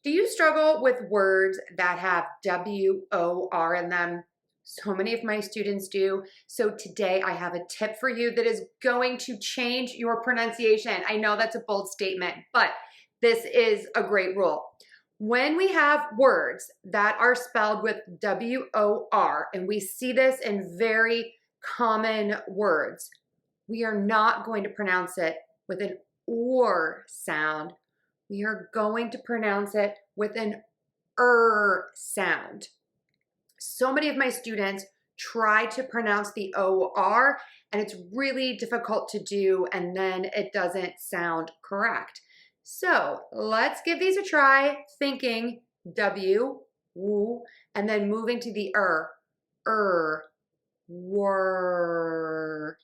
Do you struggle with words that have WOR in them? So many of my students do. So today I have a tip for you that is going to change your pronunciation. I know that's a bold statement, but this is a great rule. When we have words that are spelled with WOR, and we see this in very common words, we are not going to pronounce it with an OR sound. We are going to pronounce it with an sound. So many of my students try to pronounce the OR and it's really difficult to do, and then it doesn't sound correct. So let's give these a try, thinking W, woo, and then moving to the wor,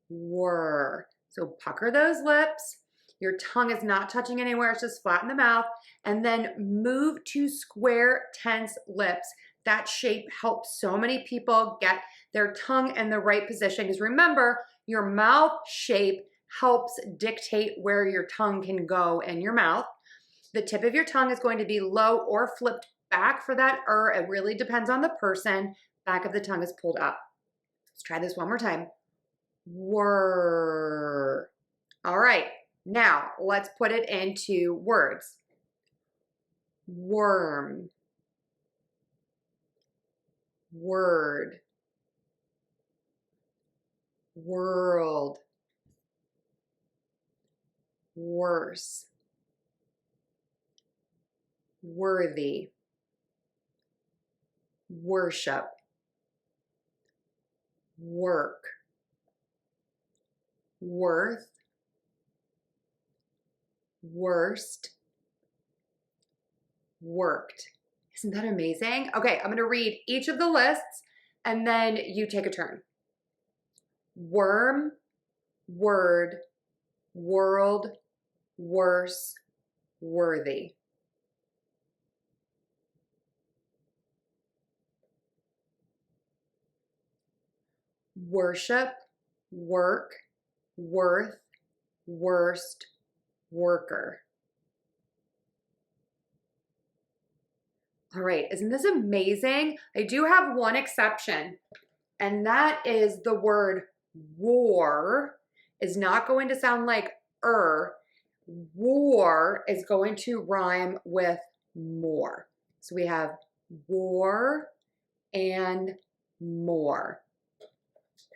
wor. So pucker those lips. Your tongue is not touching anywhere, it's just flat in the mouth. And then move to square tense lips. That shape helps so many people get their tongue in the right position. Because remember, your mouth shape helps dictate where your tongue can go in your mouth. The tip of your tongue is going to be low or flipped back for that It really depends on the person. Back of the tongue is pulled up. Let's try this one more time. Wor. All right, now let's put it into words. Worm, word, world, worse, worthy, worship, work, worth, worst, wերkt. Isn't that amazing? Okay, I'm gonna read each of the lists and then you take a turn. Worm, word, world, worse, worthy. Worship, work, worth, worst, worker. All right, isn't this amazing? I do have one exception, and that is the word WOR is not going to sound like WOR is going to rhyme with more. So we have WOR and more.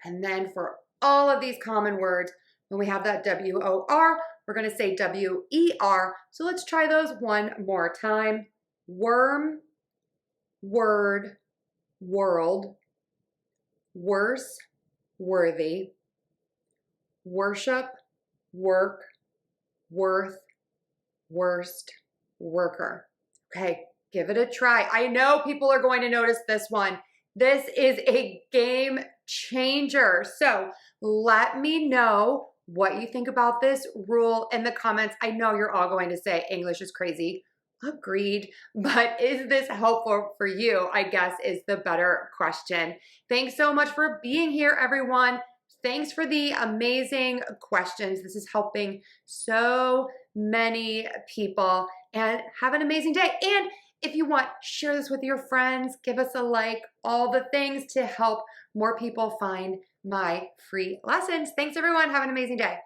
And then for all of these common words, when we have that WOR, we're going to say WER. So let's try those one more time. Worm, word, world, worse, worthy, worship, work, worth, worst, worker. Okay, give it a try. I know people are going to notice this one. This is a game changer. So let me know what you think about this rule in the comments. I know you're all going to say English is crazy. Agreed. But is this helpful for you, I guess, is the better question. Thanks so much for being here, everyone. Thanks for the amazing questions. This is helping so many people. And have an amazing day. And if you want, share this with your friends, give us a like, all the things to help more people find my free lessons. Thanks, everyone. Have an amazing day.